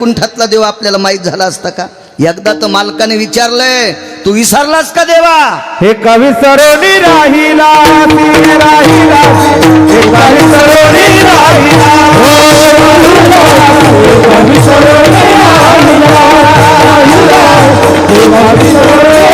कुंठातला देव आपल्याला माहित झाला असता का? एकदा तर मालकाने विचारलंय, तू विसरलास का देवा? हे कवी सरोनी राहिला राहिला, हे कवी सरोनी राहिला, कवी सरोनी राहिला, हे कवी सरोनी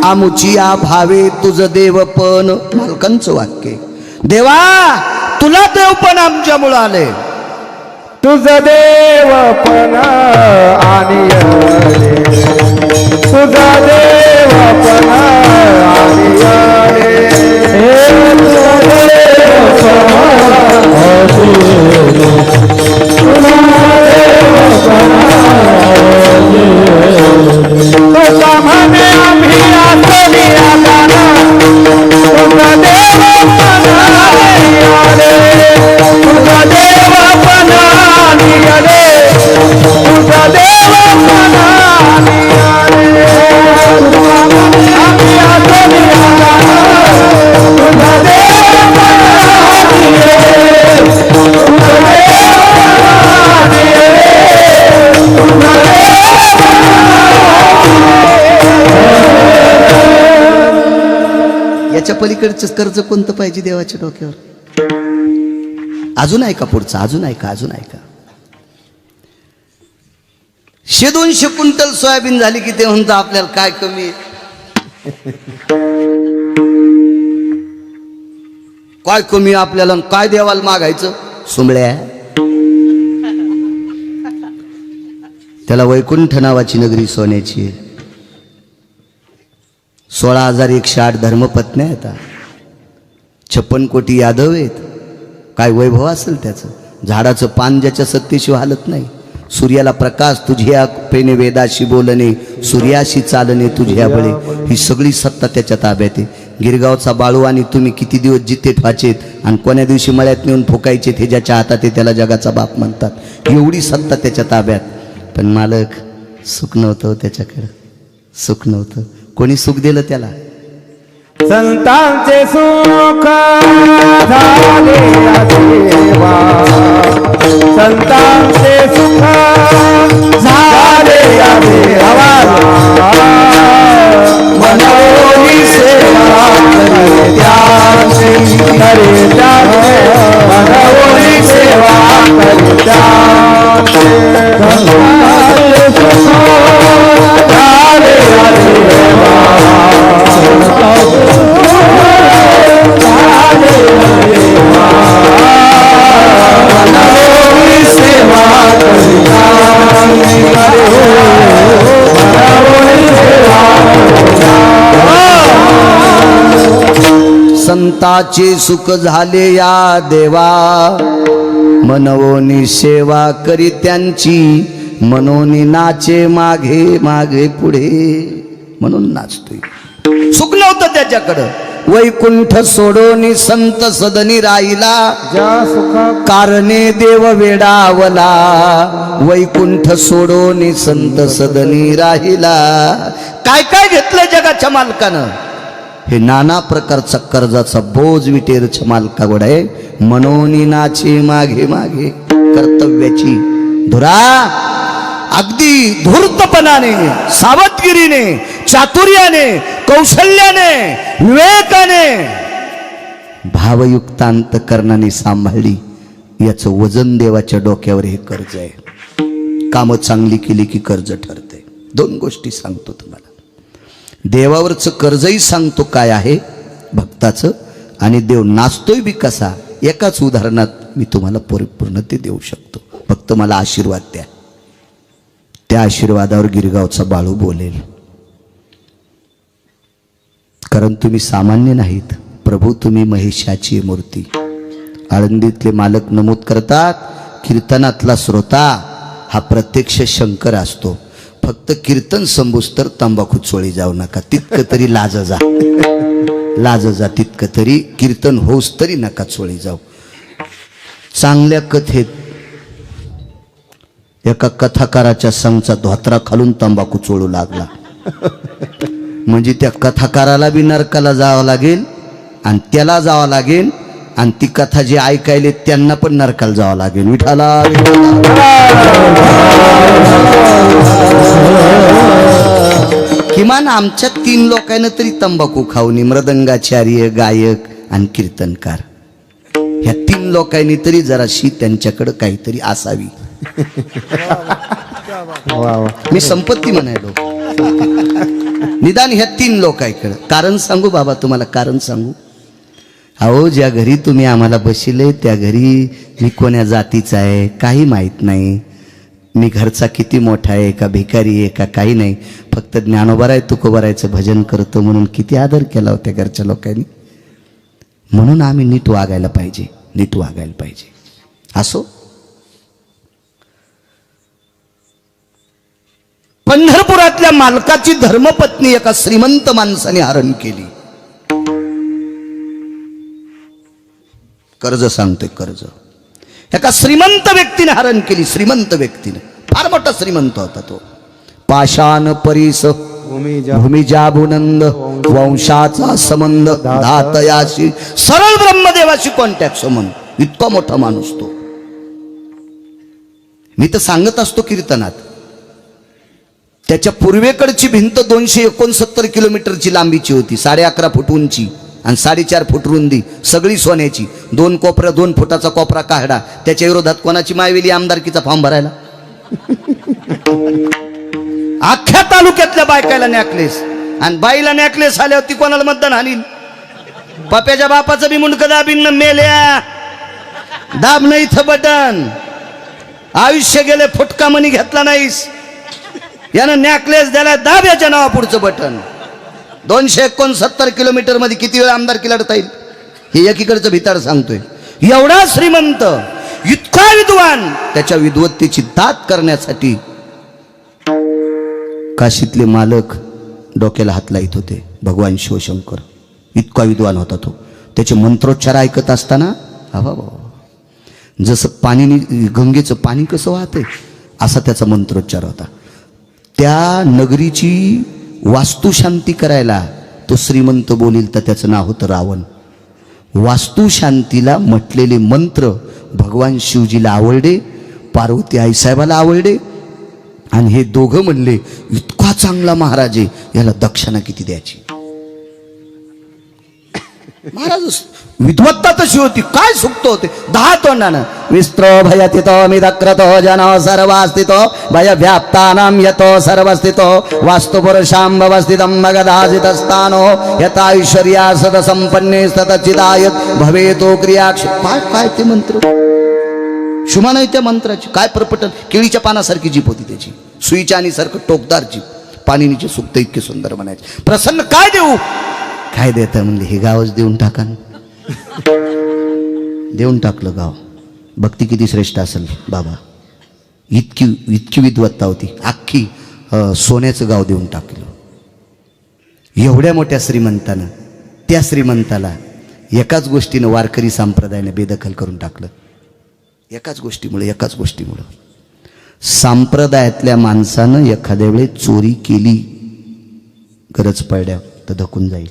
आमुचिया भावे तुझ देवपण. मालकांचं वाक्य. देवा तुला देवपण आमच्यामुळे आले. तुझ देवपण आणि तुझ देवपण आणि याच्या पलीकडचं कर्ज कोणतं पाहिजे देवाच्या डोक्यावर? अजून ऐका पुढचं, अजून ऐका, अजून ऐका. 100-200 क्विंटल सोयाबीन झाली की ते म्हणतं आपल्याला काय कमी आहे? काय कमी आपल्याला? काय देवाला मागायचं? सुंबळ्या. त्याला वैकुंठ नावाची नगरी सोन्याची आहे. 16,108 धर्मपत्न्या आहेत, 56 कोटी यादव आहेत. काय वैभव असेल त्याचं? झाडाचं पान ज्याच्या सत्तेशिवाय हालत नाही. सूर्याला प्रकाश तुझ्या पेने, वेदाशी बोलणे, सूर्याशी चालणे तुझ्या बळे. ही सगळी सत्ता त्याच्या ताब्यात आहे. गिरगावचा बाळू आणि तुम्ही किती दिवस जिथे ठवाचेत आणि कोण्या दिवशी मळ्यात नेऊन ठोकायचे हे ज्याच्या हातात आहे त्याला जगाचा बाप म्हणतात. एवढी सत्ता त्याच्या ताब्यात. पण मालक सुख नव्हतं त्याच्याकडं, सुख नव्हतं. कोणी सुख दिलं त्याला? संतांचे सुख झाले देवा, संतांचे सुख झाले देवा. मनोनी सेवा करे त्याचे, करे त्याचे, मनोनी सेवा करे त्याचे. संतांचे सुख झाले देवा, संताचे सुख झाले या देवा, मनवोनी सेवा करी त्यांची. मनोनी नाचे मागे मागे पुढे, म्हणून नाचतोय. सुख नव्हतं त्याच्याकडं. वैकुंठ सोडोनी संत सदनी राहिला, ज्या सुखा कारणे देव वेडावला. वैकुंठ सोडोनी संत सदनी राहिला. काय काय घेतलं जगाच्या मालकानं? हे नाना प्रकारचा कर्जाचा बोज विटेरच्या मालकाकडे आहे. मनोनी नाचे मागे मागे. कर्तव्याची धुरा अगदी धूर्तपणाने, सावधगिरीने, चातुर्याने, कौशल्याने, विवेकाने, भावयुक्त अंतकरणाने सांभाळली. याचं वजन देवाच्या डोक्यावर हे कर्ज आहे. कामं चांगली केली की कर्ज ठरते. 2 गोष्टी सांगतो तुम्हाला. देवावरचं कर्जही सांगतो काय आहे भक्ताचं, आणि देव नाचतोय बी कसा. एकाच उदाहरणात मी तुम्हाला परिपूर्ण ते देऊ शकतो. फक्त मला आशीर्वाद द्या. त्या आशीर्वादावर गिरगावचा बाळू बोलेल. कारण तुम्ही सामान्य नाहीत. प्रभू तुम्ही महिषाची मूर्ती. आळंदीतले मालक नमूद करतात, कीर्तनातला श्रोता हा प्रत्यक्ष शंकर असतो. फक्त कीर्तन संभूस तर तंबाखू चोळी जाऊ नका, तितकं तरी लाज जा, लाज जा तितकं तरी. कीर्तन होऊस तरी नका चोळी जाऊ. चांगल्या कथेत एका कथाकाराच्या संघचा धोत्रा खालून तंबाखू चोळू लागला. म्हणजे त्या कथाकाराला बी नरकाला जावं लागेल आणि त्याला जावं लागेल आणि ती कथा जे ऐकायले त्यांना पण नरकाला जावं लागेल. विठाला किमान आमच्या 3 लोकांना तरी तंबाखू खाऊनी, मृदंगाचार्य, गायक आणि कीर्तनकार, ह्या 3 लोकांनी तरी जराशी त्यांच्याकडे काहीतरी असावी. मी संपत्ती म्हणायलो, निदान ह्या 3 लोकांकडे. कारण सांगू बाबा तुम्हाला, कारण सांगू. अहो, ज्या घरी तुम्ही आम्हाला बशिले त्या घरी मी कोण्या जातीचा आहे काही माहीत नाही. मी घरचा किती मोठा आहे, का भिकारी आहे का काही नाही. फक्त ज्ञानोबाराय तुकोबारायचं भजन करतो म्हणून किती आदर केला होत्या घरच्या लोकांनी. म्हणून आम्ही नीट वागायला पाहिजे, नीट वागायला पाहिजे. असो, पंढरपुरातल्या मालकाची धर्मपत्नी एका श्रीमंत माणसाने हरण केली. कर्ज सांगतोय, कर्ज एका श्रीमंत व्यक्तीने हरण केली. श्रीमंत व्यक्तीने, फार मोठा श्रीमंत होता तो. पाषाण परीस भूमिजा भुनंद, वंशाचा संबंध धातयाशी, सरळ ब्रह्मदेवाशी कॉन्टॅक्ट संबंध. इतका मोठा माणूस तो. मी तर सांगत असतो कीर्तनात, त्याच्या पूर्वेकडची भिंत 269 किलोमीटरची लांबीची होती, 11.5 फूट उंची आणि 4.5 फूट रुंदी, सगळी सोन्याची. 2 कोपऱ्या 2 फुटाचा कोपरा काढा. त्याच्या विरोधात कोणाची मायवेली आमदारकीचा फॉर्म भरायला. अख्ख्या तालुक्यातल्या बायकायला नॅकलेस, आणि बाईला नॅकलेस आल्यावर ती कोणाला मतदान हानील. पप्याच्या बापाचं बी मुंडकं दाबीन मेल्या. दाब नाही इथं बटन. आयुष्य गेले, फुटका मनी घेतला नाहीस, यानं नॅकलेस द्यायला दाब याच्या नावा पुढचं बटन. 269 किलोमीटर मध्ये किती वेळ आमदारकी लढता येईल हे एकीकडचं भिताड सांगतोय. एवढा श्रीमंत, इतका विद्वान, त्याच्या विद्वत्तेची दात करण्यासाठी काशीतले मालक डोक्याला हात लाईत होते. भगवान शिवशंकर, इतका विद्वान होता तो. त्याचे मंत्रोच्चार ऐकत असताना जसं पाणी, गंगेचं पाणी कसं वाहतंय असा त्याचा मंत्रोच्चार होता. त्या नगरीची वास्तुशांती करायला तो श्रीमंत बोलील तर त्याचं नाव होतं रावण. वास्तुशांतीला म्हटलेले मंत्र भगवान शिवजीला आवडले, पार्वती आईसाहेबाला आवडले, आणि हे दोघं म्हणले इतका चांगला महाराज आहे, याला दक्षिणा किती द्यायची. महाराज विद्वत्ता तशी होती, काय सुक्त होते. 10 तोंडानं विस्त्रो भयतितो मिदक्रतो जनो सर्वास्थितो भय व्याप्तानां यतो सर्वस्थितो वास्तुपुरुषां भवस्थितं मगदाजितस्थानो यथा ऐश्वर्या सद संपन्ने सतचिदायत भवेतो क्रियाक्ष. काय ते मंत्र शुमा नाही त्या मंत्राची. काय प्रपटन. केळीच्या पानासारखी जीप होती त्याची, सुईच्या आणि सारखं टोकदार जीप. पाणीनीचे सुक्त इतके सुंदर म्हणायचे. प्रसन्न काय देऊ, काय देता म्हणले, हे गावच देऊन टाका. देऊन टाकलं गाव. भक्ती किती श्रेष्ठ असेल बाबा. इतकी विद्वत्ता होती. अख्खी सोन्याचं गाव देऊन टाकलं. एवढ्या मोठ्या श्रीमंतानं, त्या श्रीमंताला एकाच गोष्टीनं वारकरी संप्रदायाने बेदखल करून टाकलं. एकाच गोष्टीमुळं संप्रदायातल्या माणसानं एखाद्या वेळेस चोरी केली, गरज पडल्या तर धकून जाईल.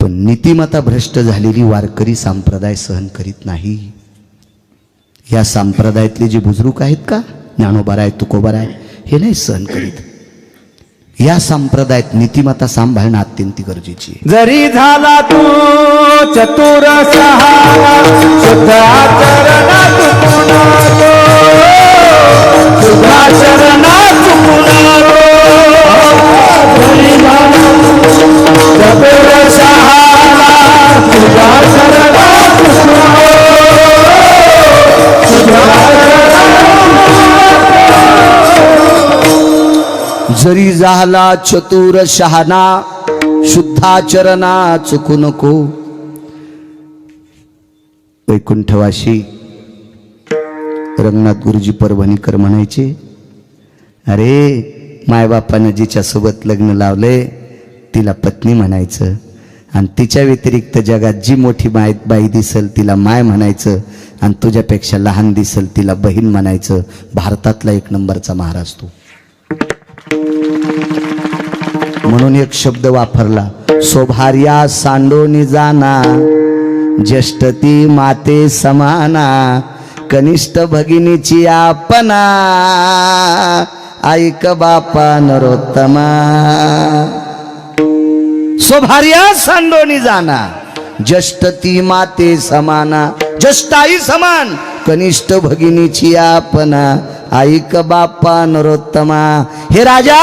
पण नीतिमत्ता भ्रष्ट झालेली वारकरी संप्रदाय सहन करीत नाही. या संप्रदायातले जे बुजुर्ग आहेत का, ज्ञानोबाराय तुकोबाराय, हे नाही सहन करीत. या संप्रदायात नीतिमत्ता सांभाळणं अत्यंत गरजेची आहे. जरी झाला तू चतुर सहावा, शुद्ध आचरणात चुकून शुद्ध आचरणात चुकून जरी झाला चतुर सहावा, शुद्ध आचरणात चुकून शुद्ध आचरणात जरी झाला चतुर शहाणा शुद्धाचरणा चुकू नको. वैकुंठवासी रंगनाथ गुरुजी परभणीकर म्हणायचे, अरे मायबापानं जिच्या सोबत लग्न लावले तिला पत्नी म्हणायचं आणि तिच्या व्यतिरिक्त जगात जी मोठी बाई दिसल तिला माय म्हणायचं आणि तुझ्यापेक्षा लहान दिसल तिला बहीण म्हणायचं. भारतातला 1 नंबरचा महाराज तू. म्हणून एक शब्द वापरला, सोभार्या सांडोनी जाना ज्येष्ठ ती माते समाना कनिष्ठ भगिनीची आपणा ऐक बापा नरोत्तमा. सोभार्या सांडोनी जाना ज्येष्ठ ती माते समाना, ज्येष्ठ आई समान कनिष्ठ भगिनीची आपणा ऐक बापा नरोत्तमा. हे राजा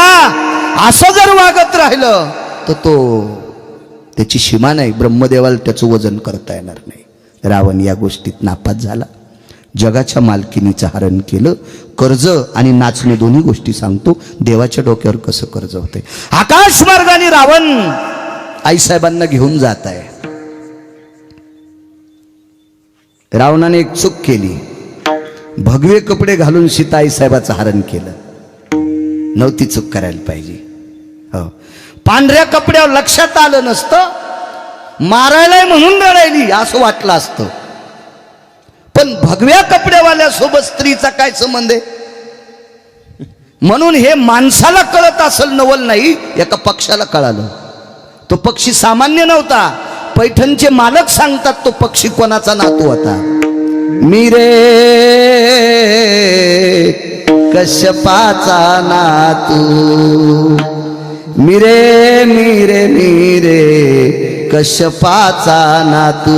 असं जर वागत राहिलं तर तो त्याची सीमा नाही, ब्रह्मदेवाला त्याचं वजन करता येणार नाही. रावण या गोष्टीत नापास झाला. जगाच्या मालकीनीचं हरण केलं. कर्ज आणि नाचणे दोन्ही गोष्टी सांगतो, देवाच्या डोक्यावर कसं कर्ज होते. आकाश मार्गाने रावण आईसाहेबांना घेऊन जात आहे. रावणाने एक चूक केली, भगवे कपडे घालून सीता आईसाहेबाचं हरण केलं. नव्हती चूक करायला पाहिजे. हो, पांढऱ्या कपड्यावर लक्षात आलं नसतं, मारायलाय म्हणून रडायली असं वाटलं असतं. पण भगव्या कपड्यावाल्या सोबत स्त्रीचा काय संबंध आहे? म्हणून हे माणसाला कळत असेल नवल नाही, एका पक्षाला कळालं. तो पक्षी सामान्य नव्हता. पैठणचे मालक सांगतात तो पक्षी कोणाचा नातू होता. मी रे कश्यपाचा नातू, मिरे मिरे मिरे कश्यपाचा नातू.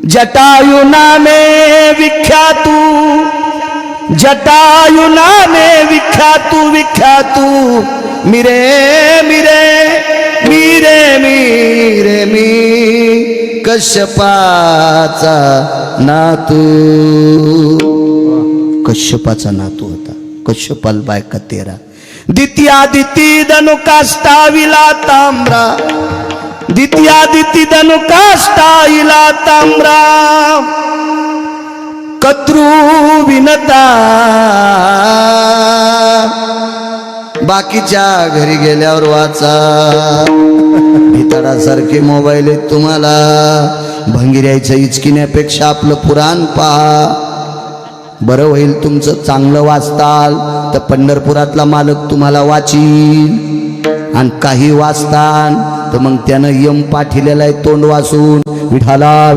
जटायु नामे विख्यातू, जटायु नामे विख्यातू विख्यातू. मिरे मिरे मिरे मिरे मी कश्यपाचा नातू. कश्यपाचा नातू होता. कश्यपाल बायका 13. दित्यादिती धनुकाष्टा विला ताम्रा, दित्यादिती धनुकाष्टा इला ताम्रा. कद्रू विनता बाकीच्या घरी गेल्यावर वाचा. भितडासारखे मोबाईल आहेत तुम्हाला. भंगिऱ्याचं इचकिण्यापेक्षा आपलं पुराण पहा. बरं होईल तुमचं चांगलं वाचताल तर पंढरपुरातला मालक तुम्हाला वाचील. आणि काही वाचतान तर मग त्यानं यम पाठिलेला आहे तोंड वाचून. विठाला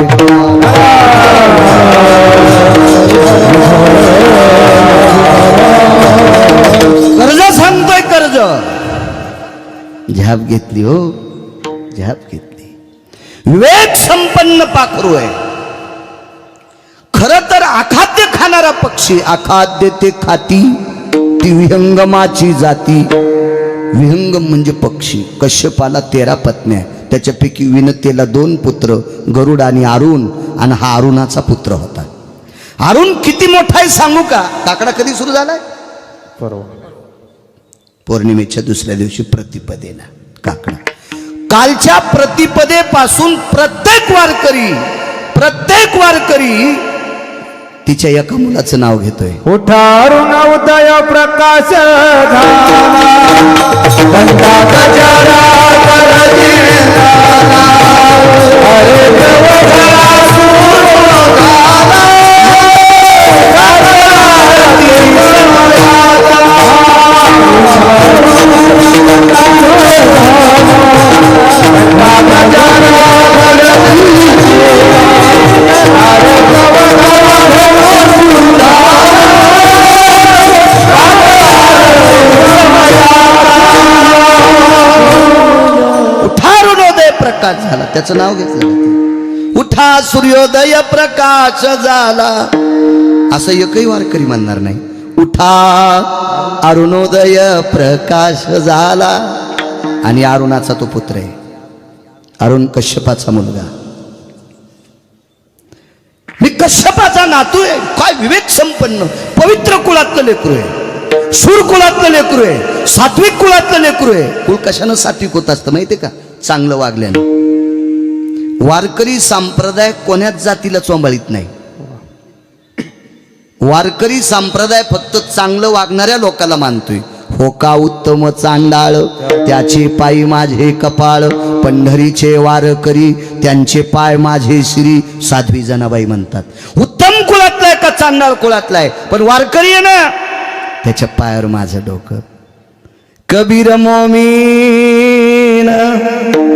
कर्ज सांगतोय, कर्ज झ्याप घेतली. हो झ्याप घेतली. विवेक संपन्न पाखरू आहे. खर तर अखाद्य खाणारा पक्षी. अखाद्य ते खाती ती विहंगमाची जाती. विहंगम म्हणजे पक्षी. कश्यपाला 13 पत्न्या, त्याच्यापैकी विनतेला 2 पुत्र, गरुड आणि अरुण. आणि हा अरुणाचा पुत्र होता. अरुण किती मोठा आहे सांगू का? काकडा कधी सुरू झालाय? पौर्णिमेच्या दुसऱ्या दिवशी प्रतिपदेला काकडा. कालच्या प्रतिपदेपासून प्रत्येक वारकरी तिच्या एका मुलाचं नाव घेतोय. उठारून उदय प्रकाश झाला, गंगा गजरा करती झाला. अरे देवघरा सुरू झाला, प्रकाश झाला, त्याचं नाव घेतलं. उठा सूर्योदय प्रकाश झाला असं एकही वारकरी म्हणणार नाही. उठा अरुणोदय प्रकाश झाला. आणि अरुणाचा तो पुत्र आहे. अरुण कश्यपाचा मुलगा. मी कश्यपाचा नातू आहे. काय विवेक संपन्न पवित्र कुळातलं लेकरू आहे. शूर कुळातलं लेकरू आहे, सात्विक कुळातलं लेकरू आहे. कुळ कशानं सात्विक होत असतं माहितीये का? चांगलं वागल्यानं. वारकरी संप्रदाय कोण्याच जातीला चोंबाळीत नाही. वारकरी संप्रदाय फक्त चांगलं वागणाऱ्या लोकांना मानतोय. हो का उत्तम चांडाळ त्याचे पायी माझे कपाळ, पंढरीचे वारकरी त्यांचे पाय माझे श्री, साध्वी जनाबाई म्हणतात. उत्तम कुळातला आहे का चांडाळ कुळातला आहे, पण वारकरी आहे ना, त्याच्या पायावर माझं डोकं. कबीर मोमीन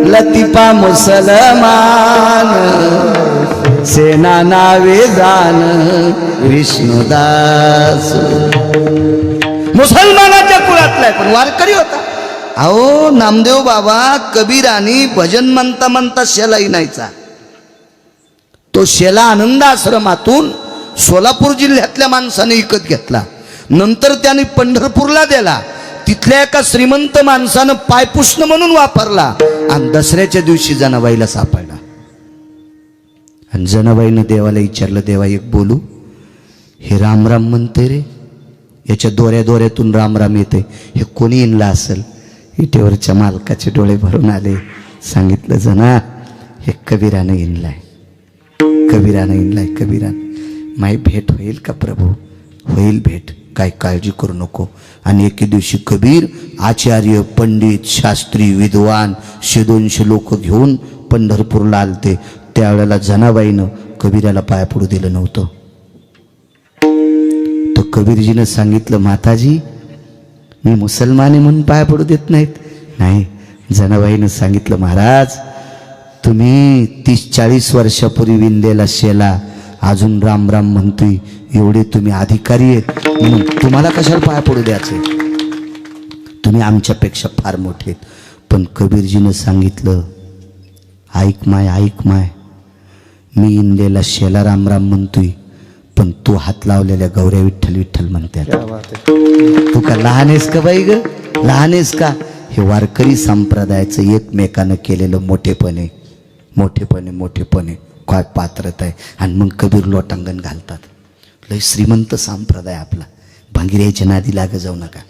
लतिफा मुसलमान, सेना नावे जान विष्णुदास. मुसलमानाच्या कुळातला आहे पण वारकरी होता. अहो नामदेव बाबा कबीरानी भजन म्हणता म्हणता शेलाई नाहीचा. तो शेला आनंद आश्रमातून सोलापूर जिल्ह्यातल्या माणसाने विकत घेतला. नंतर त्याने पंढरपूरला दिला. तिथल्या एका श्रीमंत माणसानं पायपुष्ण म्हणून वापरला आणि दसऱ्याच्या दिवशी जनाबाईला सापडला. आणि जनाबाईनं देवाला विचारलं, देवा एक बोलू? हे राम राम म्हणते रे, याच्या दोऱ्या दोऱ्यातून राम राम येते, हे कोणी इनला असेल? इटेवरच्या मालकाचे डोळे भरून आले. सांगितलं, जना हे कबीरानं इनलाय, कबीरानं इनलाय. कबीरानं माई भेट होईल का प्रभू? होईल भेट, काय काळजी करू नको. आणि एके दिवशी कबीर आचार्य पंडित शास्त्री विद्वान 100-200 लोक घेऊन पंढरपूरला आलते. त्यावेळेला जनाबाईनं कबीराला पाया पडू दिलं नव्हतं. तो कबीरजीनं सांगितलं, माताजी मी मुसलमान आहे म्हणून पाया पडू देत नाहीत? नाही. जनाबाईनं सांगितलं, महाराज तुम्ही 30-40 वर्षापूर्वी विंदेला शेला अजून राम राम म्हणतोय, एवढे तुम्ही अधिकारी आहेत म्हणून तुम्हाला कशाला पाया पडू द्यायचे? तुम्ही आमच्यापेक्षा फार मोठे आहेत. पण कबीरजीनं सांगितलं, ऐक माय, ऐक माय, मी इंदेला शेला राम राम म्हणतोय, पण तू हात लावलेल्या गौऱ्या विठ्ठल विठ्ठल म्हणतात. तू का लहान आहेस का बाई ग? लहान आहेस का? हे वारकरी संप्रदायाचं एकमेकानं केलेलं मोठेपणे, मोठेपणे, मोठेपणे काय पात्रता आहे. आणि मग कबीर लोटांगण घालतात. लय श्रीमंत संप्रदाय आपला, भांगिऱ्याच्या नादी लाग जाऊ नका.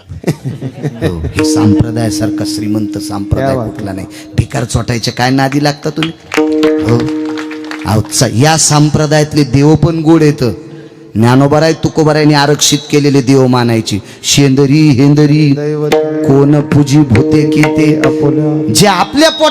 हो, हे संप्रदायासारखा श्रीमंत संप्रदाय कुठला नाही. भिकार चोटायच्या काय नादी लागता तुम्ही? हो, या संप्रदायातले देव पण गोड येतं. ज्ञानोबाराय तुकोबारायने आरक्षित केलेले देव मानायची. शेंदरी हेंदरी कोण पूजी भूते की ते जे आपल्या पोट